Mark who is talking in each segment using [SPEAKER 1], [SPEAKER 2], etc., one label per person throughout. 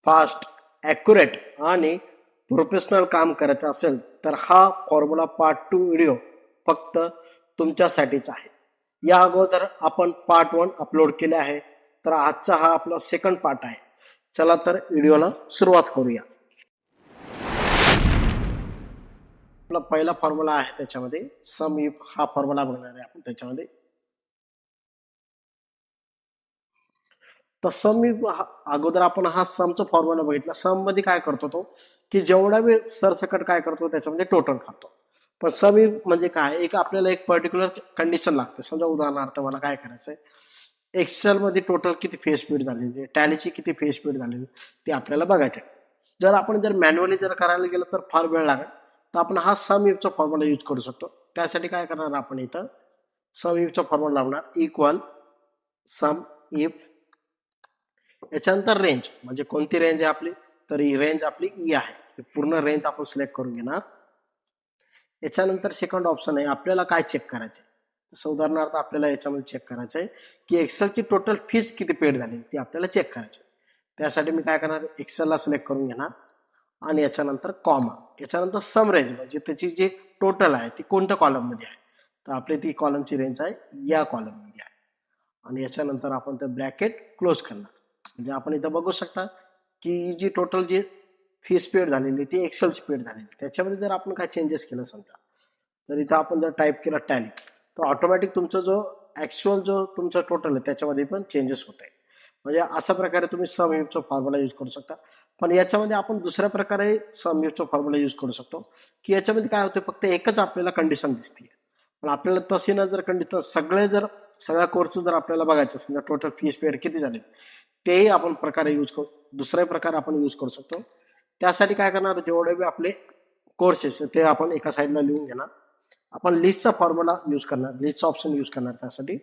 [SPEAKER 1] Fast, accurate आणि professional काम करायचं असेल तर हा फॉर्म्युला पार्ट 2 व्हिडिओ फक्त तुमच्यासाठीच आहे. या अगोदर आपण पार्ट 1 अपलोड केले आहे, तर आजचा हा आपला सेकंड पार्ट आहे. चला तर व्हिडिओला सुरुवात करूया. आपला पहिला फॉर्म्युला आहे त्याच्यामध्ये सम इफ हा फॉर्म्युला बघणार आहे आपण त्याच्यामध्ये. तर सम इफ अगोदर आपण हा समचा फॉर्म्युला बघितला. सम मध्ये काय करतो तो की जेवढा वेळ सरसकट काय करतो त्याच्यामध्ये टोटल काढतो. पण सम इफ म्हणजे काय, एक आपल्याला एक पर्टिक्युलर कंडिशन लागते. समजा उदाहरणार्थ मला काय करायचंय, एक्सेल मध्ये टोटल किती फेस स्पीड झालेली, टॅलीची किती फेस स्पीड झालेली ते आपल्याला बघायचे. जर मॅन्युअली करायला गेलं तर फार वेळ लागेल. तर आपण हा सम इफचा फॉर्म्युला यूज करू शकतो. त्यासाठी काय करणार आपण इथं सम इफचा फॉर्म्युला लावणार इक्वल सम इफ, याच्यानंतर रेंज. म्हणजे कोणती रेंज आहे आपली, तर ही रेंज आपली ई आहे. पूर्ण रेंज आपण सिलेक्ट करून घेणार. याच्यानंतर सेकंड ऑप्शन आहे आपल्याला काय चेक करायचे. तसं उदाहरणार्थ आपल्याला याच्यामध्ये चेक करायचं आहे की एक्सेलची टोटल फीस किती पेड झाली ती आपल्याला चेक करायची. त्यासाठी मी काय करणार, एक्सेलला सिलेक्ट करून घेणार आणि याच्यानंतर कॉमा, याच्यानंतर सम रेंज म्हणजे त्याची जी टोटल आहे ती कोणत्या कॉलममध्ये आहे. तर आपली ती कॉलमची रेंज आहे या कॉलममध्ये आहे. आणि याच्यानंतर आपण ते ब्रॅकेट क्लोज करणार. म्हणजे आपण इथं बघू शकता की जी टोटल जी फीस पेड झालेली ती एक्सेलची पेड झालेली. त्याच्यामध्ये जर आपण काय चेंजेस केलं समजा, तर इथं आपण जर टाईप केलं टॅली, तर ऑटोमॅटिक तुमचा जो ऍक्च्युअल जो तुमचा टोटल आहे त्याच्यामध्ये पण चेंजेस होत आहे. म्हणजे अशा प्रकारे तुम्ही सम इफचा फॉर्म्युला यूज करू शकता. पण याच्यामध्ये आपण दुसऱ्या प्रकारे सम इफचा फॉर्म्युला यूज करू शकतो की याच्यामध्ये काय होतं, फक्त एकच आपल्याला कंडिशन दिसते. पण आपल्याला तशी न जर कंडिशन सगळ्या कोर्स जर आपल्याला बघायचं असेल, टोटल फीस पेड किती झाले तेही आपण प्रकारे यूज करू, दुसऱ्या प्रकारे आपण यूज करू शकतो. त्यासाठी काय करणार, जेवढे बी आपले कोर्सेस ते आपण एका साईडला लिहून घेणार. आपण लिस्टचा फॉर्म्युला यूज करणार, लिस्टचा ऑप्शन यूज करणार. त्यासाठी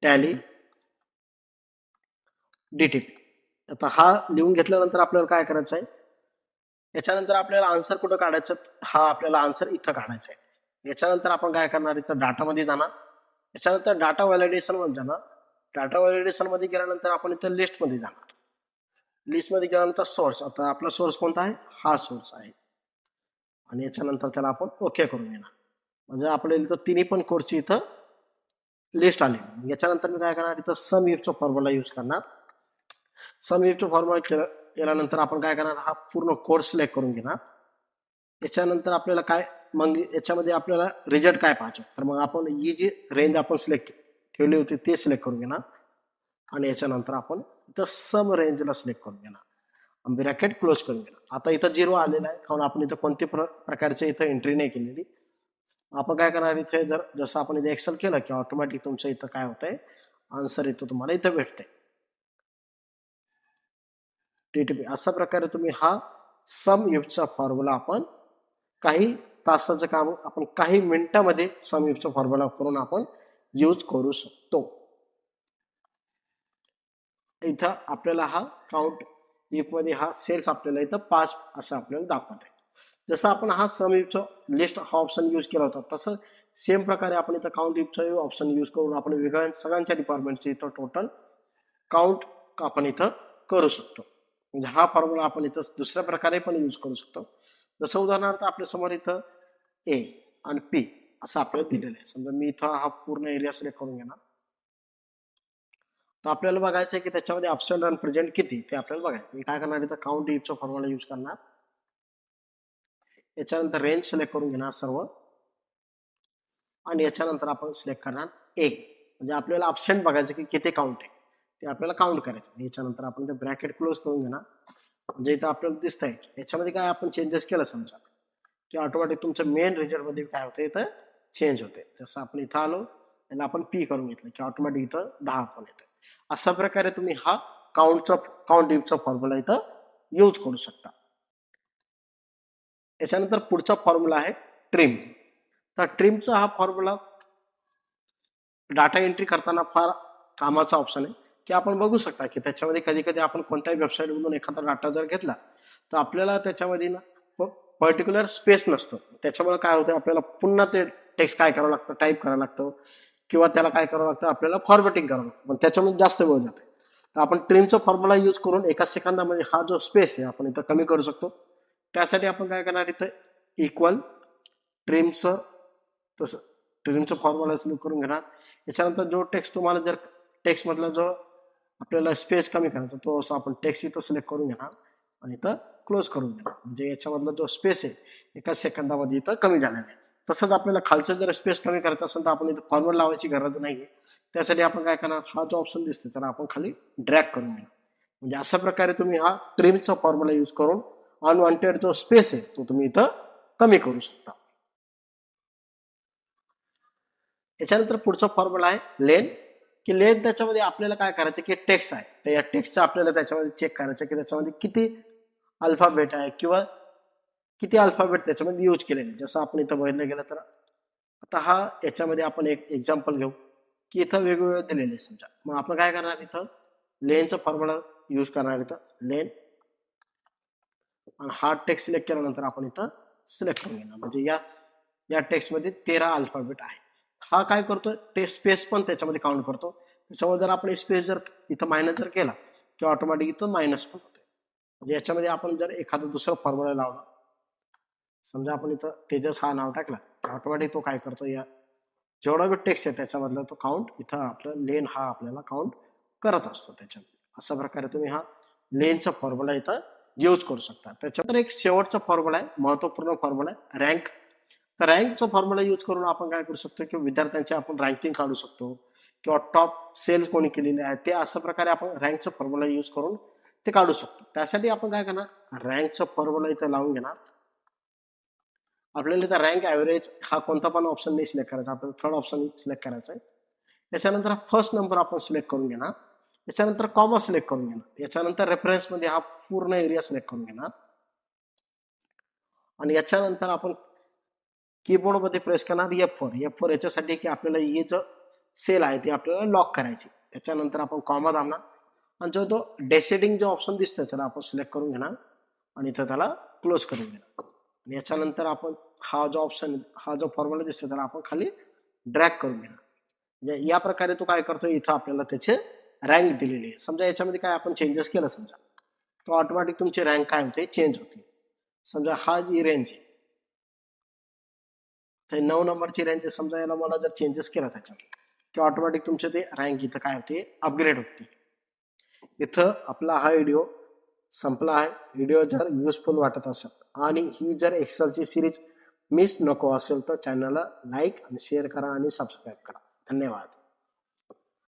[SPEAKER 1] टॅली डीटीपी. आता हा लिहून घेतल्यानंतर आपल्याला काय करायचं आहे, याच्यानंतर आपल्याला आन्सर कुठं काढायचं, हा आपल्याला आन्सर इथं काढायचा आहे. याच्यानंतर आपण काय करणार, इथं डाटामध्ये जाणार. याच्यानंतर डाटा व्हॅलिडेशन मध्ये जाणार. डाटा व्हॅलिडेशन मध्ये गेल्यानंतर आपण इथं लिस्टमध्ये जाणार. लिस्टमध्ये गेल्यानंतर सोर्स, आता आपला सोर्स कोणता आहे, हा सोर्स आहे. आणि याच्यानंतर त्याला आपण ओके करून घेणार. म्हणजे आपल्याला इथं तिन्ही पण कोर्सची इथं लिस्ट आली. याच्यानंतर मी काय करणार, इथं सम इफचा फॉर्म्युला यूज करणार. सम इफचा फॉर्म्युला केल्यानंतर आपण काय करणार, हा पूर्ण कोर्स सिलेक्ट करून घेणार. याच्यानंतर आपल्याला काय, मग याच्यामध्ये आपल्याला रिझल्ट काय पाहायचं, तर मग आपण ही जी रेंज आपण सिलेक्ट ठेवली होती ते सिलेक्ट करून घेणार. आणि याच्यानंतर आपण इथं सम रेंजला सिलेक्ट करून घेणार, ब्रॅकेट क्लोज करून घेणार. आता इथं 0 आलेला आहे कारण आपण इथं कोणत्या प्रकारचे इथं एंट्री नाही केलेली. आपण काय करणार, इथे जसं आपण इथे एक्सेल केलं की ऑटोमॅटिक तुमचं इथं काय होतंय, आन्सर इथं तुम्हाला इथं भेटतंय टीटीपी. अशा प्रकारे तुम्ही हा सम इफचा फॉर्म्युला आपण काही तासाचं काम आपण काही मिनिटामध्ये सम इफचा फॉर्म्युला करून आपण यूज करू शकतो. इथं आपल्याला हा काउंट इफ मध्ये हा सेल्स आपल्याला इथं 5 असं आपल्याला दाखवत आहे. जसं आपण हा सम इफचा लिस्ट हा ऑप्शन यूज केला होता, तसं सेम प्रकारे आपण इथं काउंट इफचा ऑप्शन यूज करून आपण वेगळ्या सगळ्यांच्या डिपार्टमेंटचे इथं टोटल काउंट आपण इथं करू शकतो. म्हणजे हा फॉर्म्युला आपण इथं दुसऱ्या प्रकारे पण यूज करू शकतो. जसं उदाहरणार्थ आपल्या समोर इथं ए आणि पी असं आपल्याला दिलेलं आहे. समजा मी इथं हा पूर्ण एरिया सिलेक्ट करून घेणार. तर आपल्याला बघायचं आहे की त्याच्यामध्ये ॲब्सेंट आणि प्रेझेंट किती ते आपल्याला बघायचं. मी काय करणार, इथं काउंट इफचा फॉर्म्युला यूज करणार. याच्यानंतर रेंज सिलेक्ट करून घेणार सर्व. आणि याच्यानंतर आपण सिलेक्ट करणार ए, म्हणजे आपल्याला ॲब्सेंट बघायचं की किती काउंट आहे ते आपल्याला काउंट करायचं. याच्यानंतर आपण ते ब्रॅकेट क्लोज करून घेणार. म्हणजे इथं आपल्याला दिसत आहे याच्यामध्ये काय आपण चेंजेस केलं समजा की ऑटोमॅटिक तुमचं मेन रिझल्टमध्ये काय होतं, इथं चेंज होते. जसं आपण इथं आलो आणि आपण पी करून घेतलं की ऑटोमॅटिक इथं 10 पण येतं. अशा प्रकारे तुम्ही हा काउंट इफचा फॉर्म्युला इथं यूज करू शकता. याच्यानंतर पुढचा फॉर्म्युला आहे ट्रिम. तर ट्रिमचा हा फॉर्म्युला डाटा एंट्री करताना फार कामाचा ऑप्शन आहे की आपण बघू शकता की त्याच्यामध्ये कधी कधी आपण कोणत्याही वेबसाईटमधून एखादा डाटा जर घेतला तर आपल्याला त्याच्यामध्ये ना पर्टिक्युलर स्पेस नसतो. त्याच्यामुळे काय होतं, आपल्याला पुन्हा ते टेक्स्ट काय करावं लागतं, टाईप करावं लागतं किंवा त्याला काय करावं लागतं, आपल्याला फॉर्मॅटिंग करावं लागतं. पण त्याच्यामध्ये जास्त वेळ जाते. तर आपण ट्रिमचा फॉर्म्युला यूज करून एका सेकंदामध्ये हा जो स्पेस आहे आपण इथं कमी करू शकतो. त्यासाठी आपण काय करणार इथं इक्वल ट्रिमचं तसं ट्रिमचं फॉर्म्युला सिलेक्ट करून घेणार. याच्यानंतर जो टेक्स्ट तुम्हाला जर टेक्स्ट मधला जो आपल्याला स्पेस कमी करायचा तो असं आपण टेक्स्ट इथं सिलेक्ट करून घेणार आणि इथं क्लोज करून घेणार. म्हणजे याच्यामधला जो स्पेस आहे एका सेकंदामध्ये इथं कमी झालेला आहे. तसंच आपल्याला खालचं जर स्पेस कमी करायचं असेल तर आपण इथं फॉर्म्युला लावायची गरज नाही. त्यासाठी आपण काय करणार हा जो ऑप्शन दिसतो त्याला आपण खाली ड्रॅग करून घेणार. म्हणजे अशा प्रकारे तुम्ही हा ट्रिमचा फॉर्म्युला यूज करून अनवॉन्टेड जो स्पेस आहे तो तुम्ही इथं कमी करू शकता. याच्यानंतर पुढचा फॉर्म्युला आहे लेन. की लेन त्याच्यामध्ये आपल्याला काय करायचं की टेक्स्ट आहे तर या टेक्स्टचं आपल्याला त्याच्यामध्ये चेक करायचं की त्याच्यामध्ये किती अल्फाबेट आहे किंवा किती अल्फाबेट त्याच्यामध्ये यूज केलेले. जसं आपण इथं बघितलं गेलं तर आता हा याच्यामध्ये आपण एक एक्झाम्पल घेऊ की इथं वेगवेगळे दिलेले समजा. मग आपण काय करणार इथं लेनचा फॉर्म्युला यूज करणार इथं लेन आणि हा टेक्स्ट सिलेक्ट केल्यानंतर आपण इथं सिलेक्ट करून घेणार. म्हणजे या टेक्स्टमध्ये 13 अल्फाबेट आहे. हा काय करतो ते स्पेस पण त्याच्यामध्ये काउंट करतो. त्याच्यामुळे जर आपण स्पेस जर इथं मायनस जर केला किंवा ऑटोमॅटिक इथं मायनस पण होते. म्हणजे याच्यामध्ये आपण जर एखादा दुसरा फॉर्म्युला लावला समजा आपण इथं तेजस हा नाव टाकला ऑटोमॅटिक तो काय करतो या जेवढा बी टेक्स्ट आहे त्याच्यामधला तो काउंट इथं आपलं लेन हा आपल्याला काउंट करत असतो त्याच्यामध्ये. अशा प्रकारे तुम्ही हा लेनचा फॉर्म्युला इथं यूज करू शकता. त्याच्यानंतर एक शेवटचा फॉर्म्युला आहे महत्वपूर्ण फॉर्म्युला आहे रँक. तर रँकचा फॉर्म्युला यूज करून आपण काय करू शकतो की विद्यार्थ्यांची आपण रँकिंग काढू शकतो किंवा टॉप सेल्स कोणी केलेले आहे ते अशा प्रकारे आपण रँकचा फॉर्म्युला यूज करून ते काढू शकतो. त्यासाठी आपण काय करणार रँकचा फॉर्म्युला इथं लावून घेणार. आपल्याला इथं रँक ॲव्हरेज हा कोणता पण ऑप्शन नाही सिलेक्ट करायचा आपल्याला थर्ड ऑप्शन सिलेक्ट करायचा आहे. याच्यानंतर फर्स्ट नंबर आपण सिलेक्ट करून घेणार. याच्यानंतर कॉमा सिलेक्ट करून घेणार. याच्यानंतर रेफरन्समध्ये हा पूर्ण एरिया सिलेक्ट करून घेणार आणि याच्यानंतर आपण कीबोर्डमध्ये प्रेस करणार F4 याच्यासाठी की आपल्याला हे जो सेल आहे ते आपल्याला लॉक करायची. त्याच्यानंतर आपण कॉमा दाबणार आणि जो तो डेसिडिंग जो ऑप्शन दिसतोय त्याला आपण सिलेक्ट करून घेणार आणि इथं त्याला क्लोज करून घेणार. आणि याच्यानंतर आपण हा जो फॉर्म्युला दिसतोय त्याला आपण खाली ड्रॅग करून घेणार. म्हणजे या प्रकारे तो काय करतोय इथं आपल्याला त्याचे रँक दिलेली आहे. समजा याच्यामध्ये काय आपण चेंजेस केलं समजा तर ऑटोमॅटिक तुमची रँक काय होते चेंज होते. समजा हा जी रेंज आहे तर 9 नंबरची रेंज समजा याला मला जर चेंजेस केला त्याच्यामध्ये की ऑटोमॅटिक तुमचे ते रँक इथं काय होते अपग्रेड होते. इथं आपला हा व्हिडिओ संपला आहे. व्हिडिओ जर युजफुल वाटत असेल आणि ही जर एक्सेलची सिरीज मिस नको असेल तर चॅनलला लाईक आणि शेअर करा आणि सबस्क्राईब करा. धन्यवाद.